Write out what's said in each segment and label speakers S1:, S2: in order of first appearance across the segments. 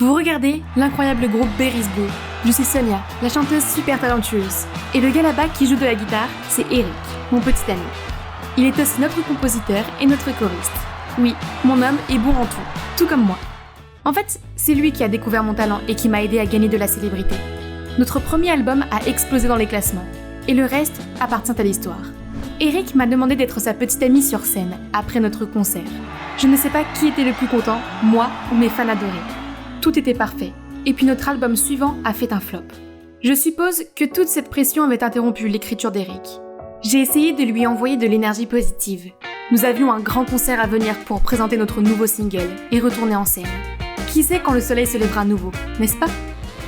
S1: Vous regardez l'incroyable groupe Berry's Blue. Je suis Sonia, la chanteuse super talentueuse. Et le gars là-bas qui joue de la guitare, c'est Eric, mon petit ami. Il est aussi notre compositeur et notre choriste. Oui, mon homme est bon en tout comme moi. En fait, c'est lui qui a découvert mon talent et qui m'a aidé à gagner de la célébrité. Notre premier album a explosé dans les classements. Et le reste appartient à l'histoire. Eric m'a demandé d'être sa petite amie sur scène, après notre concert. Je ne sais pas qui était le plus content, moi ou mes fans adorés. Tout était parfait. Et puis notre album suivant a fait un flop. Je suppose que toute cette pression avait interrompu l'écriture d'Eric. J'ai essayé de lui envoyer de l'énergie positive. Nous avions un grand concert à venir pour présenter notre nouveau single et retourner en scène. Qui sait quand le soleil se lèvera à nouveau, n'est-ce pas ?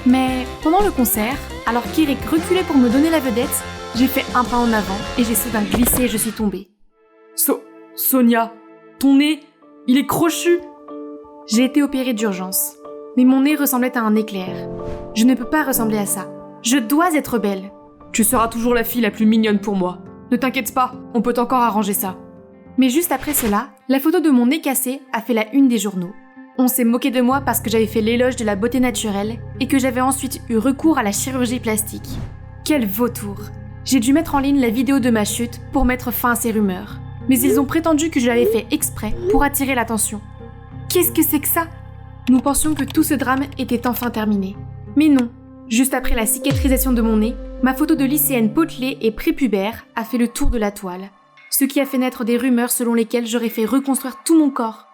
S1: Mais pendant le concert, alors qu'Eric reculait pour me donner la vedette, j'ai fait un pas en avant et j'ai soudain glissé et je suis tombée.
S2: Sonia, ton nez, il est crochu.
S1: J'ai été opérée d'urgence, mais mon nez ressemblait à un éclair. Je ne peux pas ressembler à ça. Je dois être belle.
S2: Tu seras toujours la fille la plus mignonne pour moi. Ne t'inquiète pas, on peut encore arranger ça.
S1: Mais juste après cela, la photo de mon nez cassé a fait la une des journaux. On s'est moqué de moi parce que j'avais fait l'éloge de la beauté naturelle et que j'avais ensuite eu recours à la chirurgie plastique. Quel vautour! J'ai dû mettre en ligne la vidéo de ma chute pour mettre fin à ces rumeurs. Mais ils ont prétendu que je l'avais fait exprès pour attirer l'attention. Qu'est-ce que c'est que ça? Nous pensions que tout ce drame était enfin terminé. Mais non, juste après la cicatrisation de mon nez, ma photo de lycéenne potelée et prépubère a fait le tour de la toile. Ce qui a fait naître des rumeurs selon lesquelles j'aurais fait reconstruire tout mon corps.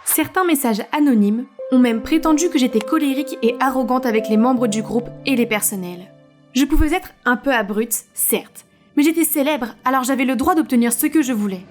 S1: Certains messages anonymes ont même prétendu que j'étais colérique et arrogante avec les membres du groupe et les personnels. Je pouvais être un peu abrupte, certes, mais j'étais célèbre, alors j'avais le droit d'obtenir ce que je voulais.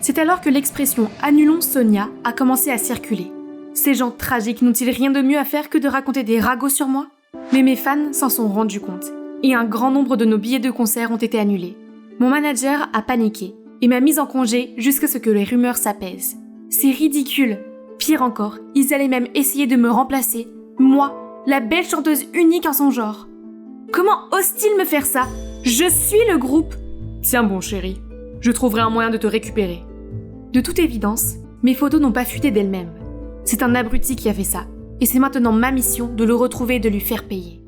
S1: C'est alors que l'expression « Annulons Sonia » a commencé à circuler. Ces gens tragiques n'ont-ils rien de mieux à faire que de raconter des ragots sur moi ? Mais mes fans s'en sont rendus compte, et un grand nombre de nos billets de concert ont été annulés. Mon manager a paniqué, et m'a mise en congé jusqu'à ce que les rumeurs s'apaisent. C'est ridicule. Pire encore, ils allaient même essayer de me remplacer, moi, la belle chanteuse unique en son genre. Comment osent-ils me faire ça ? Je suis le groupe.
S2: Tiens bon chérie, je trouverai un moyen de te récupérer.
S1: De toute évidence, mes photos n'ont pas fuité d'elles-mêmes. C'est un abruti qui a fait ça, et c'est maintenant ma mission de le retrouver et de lui faire payer.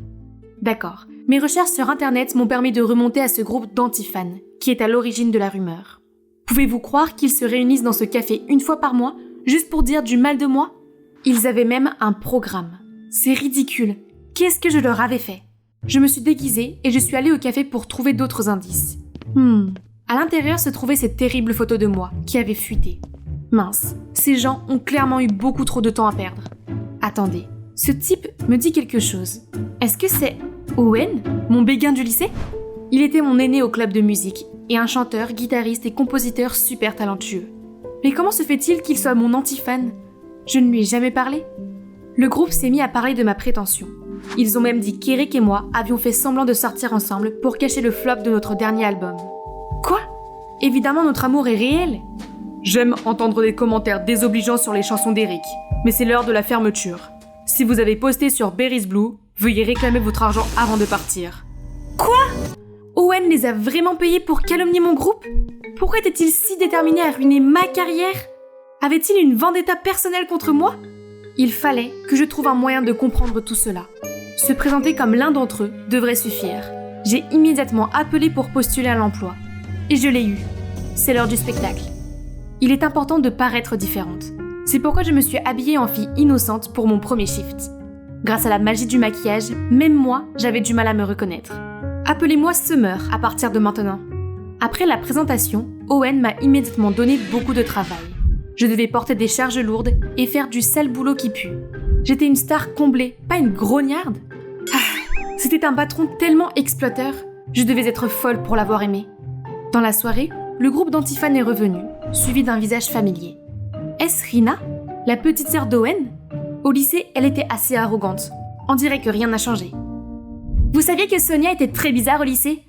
S1: D'accord, mes recherches sur internet m'ont permis de remonter à ce groupe d'antifans, qui est à l'origine de la rumeur. Pouvez-vous croire qu'ils se réunissent dans ce café une fois par mois, juste pour dire du mal de moi ? Ils avaient même un programme. C'est ridicule. Qu'est-ce que je leur avais fait ? Je me suis déguisée et je suis allée au café pour trouver d'autres indices. À l'intérieur se trouvait cette terrible photo de moi, qui avait fuité. Mince, ces gens ont clairement eu beaucoup trop de temps à perdre. Attendez, ce type me dit quelque chose. Est-ce que c'est Owen, mon béguin du lycée ? Il était mon aîné au club de musique, et un chanteur, guitariste et compositeur super talentueux. Mais comment se fait-il qu'il soit mon anti-fan ? Je ne lui ai jamais parlé. Le groupe s'est mis à parler de ma prétention. Ils ont même dit qu'Eric et moi avions fait semblant de sortir ensemble pour cacher le flop de notre dernier album. Quoi ? Évidemment, notre amour est réel.
S2: J'aime entendre des commentaires désobligeants sur les chansons d'Eric, mais c'est l'heure de la fermeture. Si vous avez posté sur Berry's Blue, veuillez réclamer votre argent avant de partir.
S1: Quoi ? Owen les a vraiment payés pour calomnier mon groupe ? Pourquoi était-il si déterminé à ruiner ma carrière ? Avait-il une vendetta personnelle contre moi ? Il fallait que je trouve un moyen de comprendre tout cela. Se présenter comme l'un d'entre eux devrait suffire. J'ai immédiatement appelé pour postuler à l'emploi. Et je l'ai eu. C'est l'heure du spectacle. Il est important de paraître différente. C'est pourquoi je me suis habillée en fille innocente pour mon premier shift. Grâce à la magie du maquillage, même moi, j'avais du mal à me reconnaître. Appelez-moi Summer à partir de maintenant. Après la présentation, Owen m'a immédiatement donné beaucoup de travail. Je devais porter des charges lourdes et faire du sale boulot qui pue. J'étais une star comblée, pas une grognarde. C'était un patron tellement exploiteur, je devais être folle pour l'avoir aimé. Dans la soirée, le groupe d'antifans est revenu, suivi d'un visage familier. Est-ce Rina, la petite sœur d'Owen ? Au lycée, elle était assez arrogante. On dirait que rien n'a changé. Vous saviez que Sonia était très bizarre au lycée ?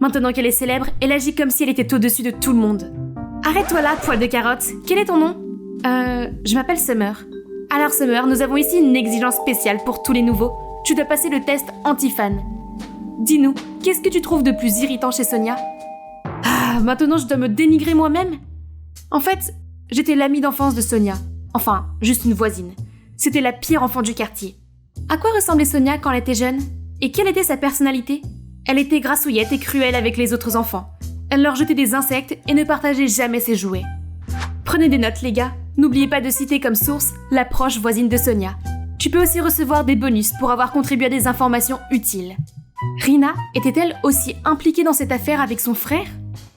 S1: Maintenant qu'elle est célèbre, elle agit comme si elle était au-dessus de tout le monde. Arrête-toi là, poil de carotte. Quel est ton nom ? Je m'appelle Summer. Alors Summer, nous avons ici une exigence spéciale pour tous les nouveaux. Tu dois passer le test anti-fan. Dis-nous, qu'est-ce que tu trouves de plus irritant chez Sonia ? Maintenant je dois me dénigrer moi-même ? En fait, j'étais l'amie d'enfance de Sonia. Enfin, juste une voisine. C'était la pire enfant du quartier. À quoi ressemblait Sonia quand elle était jeune? Et quelle était sa personnalité? Elle était grassouillette et cruelle avec les autres enfants. Elle leur jetait des insectes et ne partageait jamais ses jouets. Prenez des notes les gars, n'oubliez pas de citer comme source la proche voisine de Sonia. Tu peux aussi recevoir des bonus pour avoir contribué à des informations utiles. Rina était-elle aussi impliquée dans cette affaire avec son frère?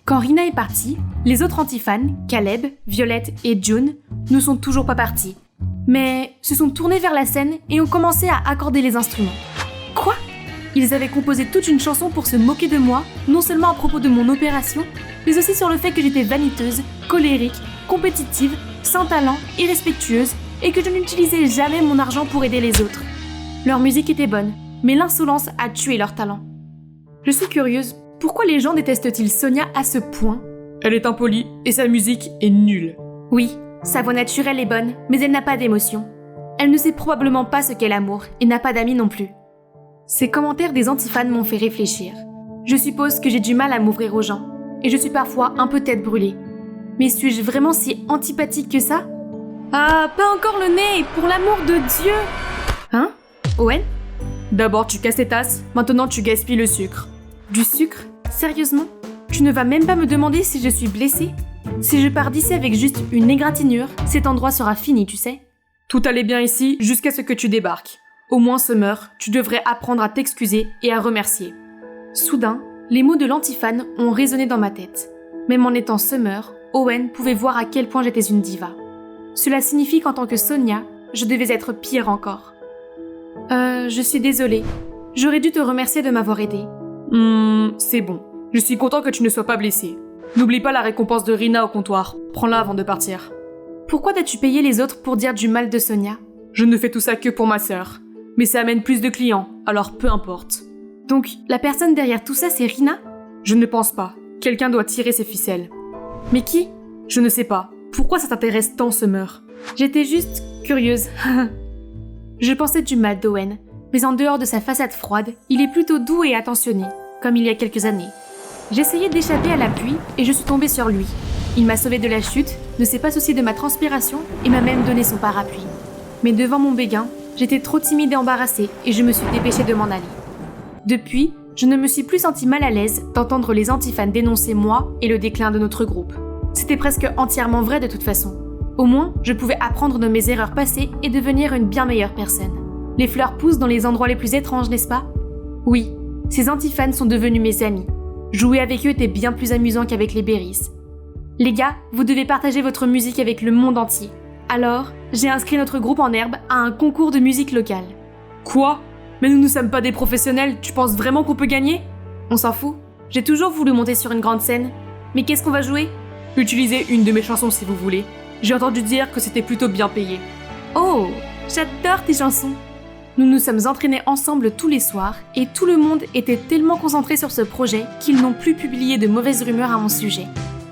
S1: Quand Rina est partie, les autres antifans, Caleb, Violette et June, ne sont toujours pas partis. Mais se sont tournés vers la scène et ont commencé à accorder les instruments. Quoi? Ils avaient composé toute une chanson pour se moquer de moi, non seulement à propos de mon opération, mais aussi sur le fait que j'étais vaniteuse, colérique, compétitive, sans talent, irrespectueuse, et que je n'utilisais jamais mon argent pour aider les autres. Leur musique était bonne, mais l'insolence a tué leur talent. Je suis curieuse, pourquoi les gens détestent-ils Sonia à ce point?
S2: Elle est impolie et sa musique est nulle.
S1: Oui, sa voix naturelle est bonne, mais elle n'a pas d'émotion. Elle ne sait probablement pas ce qu'est l'amour, et n'a pas d'amis non plus. Ces commentaires des antifans m'ont fait réfléchir. Je suppose que j'ai du mal à m'ouvrir aux gens, et je suis parfois un peu tête brûlée. Mais suis-je vraiment si antipathique que ça? Ah, pas encore le nez, pour l'amour de Dieu! Hein? Owen?
S2: D'abord tu casses tes tasses, maintenant tu gaspilles le sucre.
S1: Du sucre? Sérieusement? Tu ne vas même pas me demander si je suis blessée? Si je pars d'ici avec juste une égratignure, cet endroit sera fini, tu sais.
S2: Tout allait bien ici jusqu'à ce que tu débarques. Au moins, Summer, tu devrais apprendre à t'excuser et à remercier.
S1: Soudain, les mots de l'antifan ont résonné dans ma tête. Même en étant Summer, Owen pouvait voir à quel point j'étais une diva. Cela signifie qu'en tant que Sonia, je devais être pire encore. Je suis désolée. J'aurais dû te remercier de m'avoir aidée.
S2: C'est bon. Je suis content que tu ne sois pas blessée. N'oublie pas la récompense de Rina au comptoir. Prends-la avant de partir.
S1: Pourquoi t'as-tu payé les autres pour dire du mal de Sonia?
S2: Je ne fais tout ça que pour ma sœur. Mais ça amène plus de clients, alors peu importe.
S1: Donc, la personne derrière tout ça, c'est Rina?
S2: Je ne pense pas. Quelqu'un doit tirer ses ficelles.
S1: Mais qui?
S2: Je ne sais pas. Pourquoi ça t'intéresse tant, Summer?
S1: J'étais juste curieuse. Je pensais du mal d'Owen, mais en dehors de sa façade froide, il est plutôt doux et attentionné, comme il y a quelques années. J'essayais d'échapper à la pluie et je suis tombée sur lui. Il m'a sauvée de la chute, ne s'est pas soucié de ma transpiration et m'a même donné son parapluie. Mais devant mon béguin, j'étais trop timide et embarrassée et je me suis dépêchée de m'en aller. Depuis, je ne me suis plus sentie mal à l'aise d'entendre les antifans dénoncer moi et le déclin de notre groupe. C'était presque entièrement vrai de toute façon. Au moins, je pouvais apprendre de mes erreurs passées et devenir une bien meilleure personne. Les fleurs poussent dans les endroits les plus étranges, n'est-ce pas? Oui, ces antifans sont devenus mes amis. Jouer avec eux était bien plus amusant qu'avec les berries. Les gars, vous devez partager votre musique avec le monde entier. Alors, j'ai inscrit notre groupe en herbe à un concours de musique locale.
S2: Quoi? Mais nous ne sommes pas des professionnels, tu penses vraiment qu'on peut gagner?
S1: On s'en fout. J'ai toujours voulu monter sur une grande scène. Mais qu'est-ce qu'on va jouer?
S2: Utilisez une de mes chansons si vous voulez. J'ai entendu dire que c'était plutôt bien payé.
S1: Oh, j'adore tes chansons. Nous nous sommes entraînés ensemble tous les soirs et tout le monde était tellement concentré sur ce projet qu'ils n'ont plus publié de mauvaises rumeurs à mon sujet.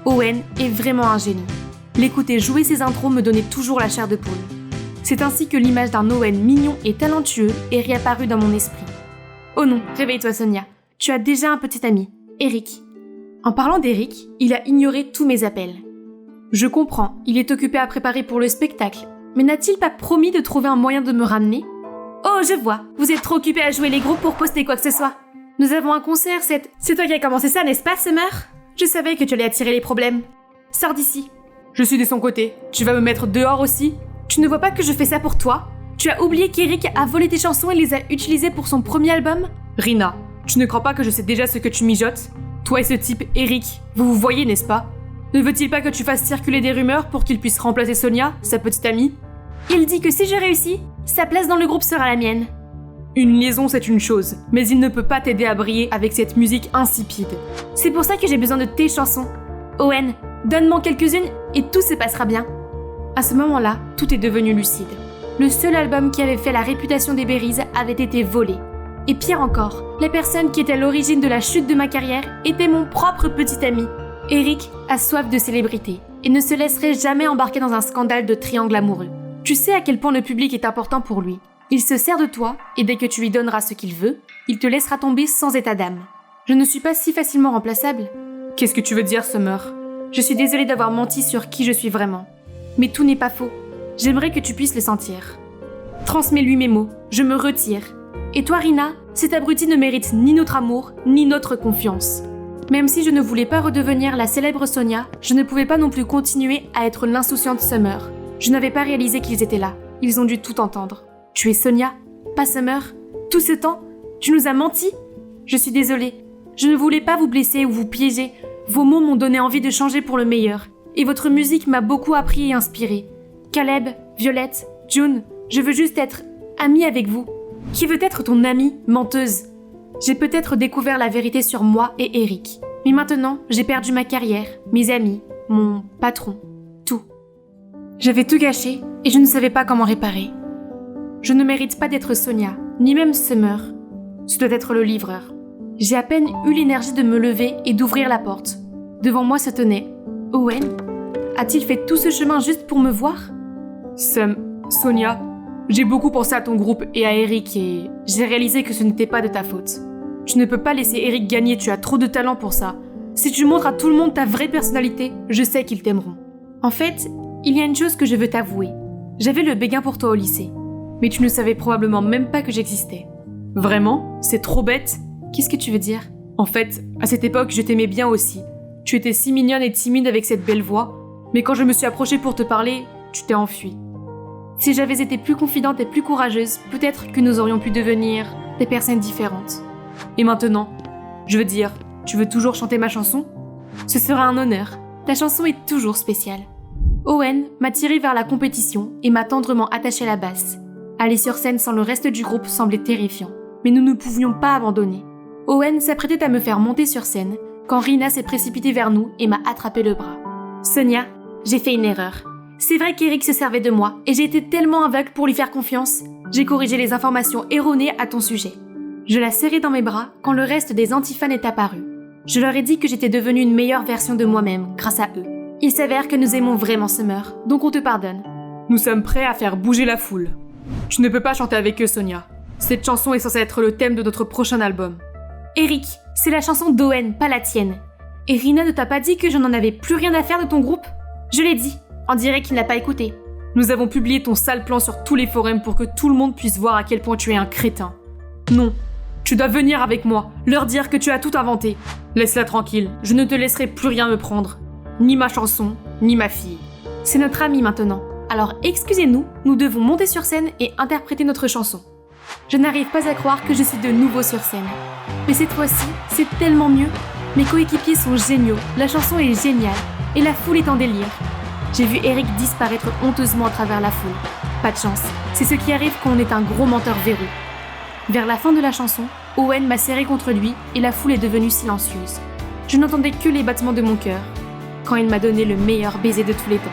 S1: Owen est vraiment un génie. L'écouter jouer ses intros me donnait toujours la chair de poule. C'est ainsi que l'image d'un Owen mignon et talentueux est réapparue dans mon esprit. Oh non, réveille-toi Sonia. Tu as déjà un petit ami, Eric. En parlant d'Eric, il a ignoré tous mes appels. Je comprends, il est occupé à préparer pour le spectacle, mais n'a-t-il pas promis de trouver un moyen de me ramener? Oh, je vois, vous êtes trop occupé à jouer les groupes pour poster quoi que ce soit. Nous avons un concert, c'est toi qui as commencé ça, n'est-ce pas, Summer? Je savais que tu allais attirer les problèmes. Sors d'ici.
S2: Je suis de son côté. Tu vas me mettre dehors aussi?
S1: Tu ne vois pas que je fais ça pour toi? Tu as oublié qu'Eric a volé tes chansons et les a utilisées pour son premier album?
S2: Rina, tu ne crois pas que je sais déjà ce que tu mijotes? Toi et ce type, Eric, vous vous voyez, n'est-ce pas? Ne veut-il pas que tu fasses circuler des rumeurs pour qu'il puisse remplacer Sonia, sa petite amie?
S1: Il dit que si je réussis, sa place dans le groupe sera la mienne.
S2: Une liaison, c'est une chose, mais il ne peut pas t'aider à briller avec cette musique insipide.
S1: C'est pour ça que j'ai besoin de tes chansons. Owen, donne-moi quelques-unes et tout se passera bien. À ce moment-là, tout est devenu lucide. Le seul album qui avait fait la réputation des Berries avait été volé. Et pire encore, la personne qui était à l'origine de la chute de ma carrière était mon propre petit ami. Eric a soif de célébrité et ne se laisserait jamais embarquer dans un scandale de triangle amoureux. Tu sais à quel point le public est important pour lui. Il se sert de toi et dès que tu lui donneras ce qu'il veut, il te laissera tomber sans état d'âme. Je ne suis pas si facilement remplaçable.
S2: Qu'est-ce que tu veux dire, Summer?
S1: Je suis désolée d'avoir menti sur qui je suis vraiment. Mais tout n'est pas faux. J'aimerais que tu puisses le sentir. Transmets-lui mes mots, je me retire. Et toi, Rina, cet abruti ne mérite ni notre amour, ni notre confiance. Même si je ne voulais pas redevenir la célèbre Sonia, je ne pouvais pas non plus continuer à être l'insouciante Summer. Je n'avais pas réalisé qu'ils étaient là. Ils ont dû tout entendre. Tu es Sonia, pas Summer. Tout ce temps, tu nous as menti. Je suis désolée. Je ne voulais pas vous blesser ou vous piéger. Vos mots m'ont donné envie de changer pour le meilleur. Et votre musique m'a beaucoup appris et inspiré. Caleb, Violette, June, je veux juste être amie avec vous. Qui veut être ton amie, menteuse? J'ai peut-être découvert la vérité sur moi et Eric. Mais maintenant, j'ai perdu ma carrière, mes amis, mon patron, tout. J'avais tout gâché et je ne savais pas comment réparer. Je ne mérite pas d'être Sonia, ni même Summer. Ce doit être le livreur. J'ai à peine eu l'énergie de me lever et d'ouvrir la porte. Devant moi se tenait Owen. A-t-il fait tout ce chemin juste pour me voir?
S2: Sonia, j'ai beaucoup pensé à ton groupe et à Eric et j'ai réalisé que ce n'était pas de ta faute. Tu ne peux pas laisser Eric gagner, tu as trop de talent pour ça. Si tu montres à tout le monde ta vraie personnalité, je sais qu'ils t'aimeront.
S1: En fait, il y a une chose que je veux t'avouer. J'avais le béguin pour toi au lycée.
S2: Mais tu ne savais probablement même pas que j'existais. Vraiment? C'est trop bête?
S1: Qu'est-ce que tu veux dire?
S2: En fait, à cette époque, je t'aimais bien aussi. Tu étais si mignonne et timide avec cette belle voix, mais quand je me suis approchée pour te parler, tu t'es enfuie.
S1: Si j'avais été plus confidente et plus courageuse, peut-être que nous aurions pu devenir des personnes différentes.
S2: Et maintenant? Je veux dire, tu veux toujours chanter ma chanson?
S1: Ce sera un honneur. Ta chanson est toujours spéciale. Owen m'a tiré vers la compétition et m'a tendrement attaché à la basse. Aller sur scène sans le reste du groupe semblait terrifiant, mais nous ne pouvions pas abandonner. Owen s'apprêtait à me faire monter sur scène quand Rina s'est précipitée vers nous et m'a attrapé le bras. Sonia, j'ai fait une erreur. C'est vrai qu'Eric se servait de moi et j'ai été tellement aveugle pour lui faire confiance. J'ai corrigé les informations erronées à ton sujet. Je la serrai dans mes bras quand le reste des antifans est apparu. Je leur ai dit que j'étais devenue une meilleure version de moi-même grâce à eux. Il s'avère que nous aimons vraiment Summer, donc on te pardonne.
S2: Nous sommes prêts à faire bouger la foule. Tu ne peux pas chanter avec eux, Sonia. Cette chanson est censée être le thème de notre prochain album.
S1: Eric, c'est la chanson d'Owen, pas la tienne. Et Rina ne t'a pas dit que je n'en avais plus rien à faire de ton groupe? Je l'ai dit, on dirait qu'il n'a pas écouté.
S2: Nous avons publié ton sale plan sur tous les forums pour que tout le monde puisse voir à quel point tu es un crétin. Non, tu dois venir avec moi, leur dire que tu as tout inventé. Laisse-la tranquille, je ne te laisserai plus rien me prendre. Ni ma chanson, ni ma fille.
S1: C'est notre amie maintenant. Alors excusez-nous, nous devons monter sur scène et interpréter notre chanson. Je n'arrive pas à croire que je suis de nouveau sur scène. Mais cette fois-ci, c'est tellement mieux. Mes coéquipiers sont géniaux, la chanson est géniale, et la foule est en délire. J'ai vu Eric disparaître honteusement à travers la foule. Pas de chance, c'est ce qui arrive quand on est un gros menteur véreux. Vers la fin de la chanson, Owen m'a serré contre lui et la foule est devenue silencieuse. Je n'entendais que les battements de mon cœur, quand il m'a donné le meilleur baiser de tous les temps.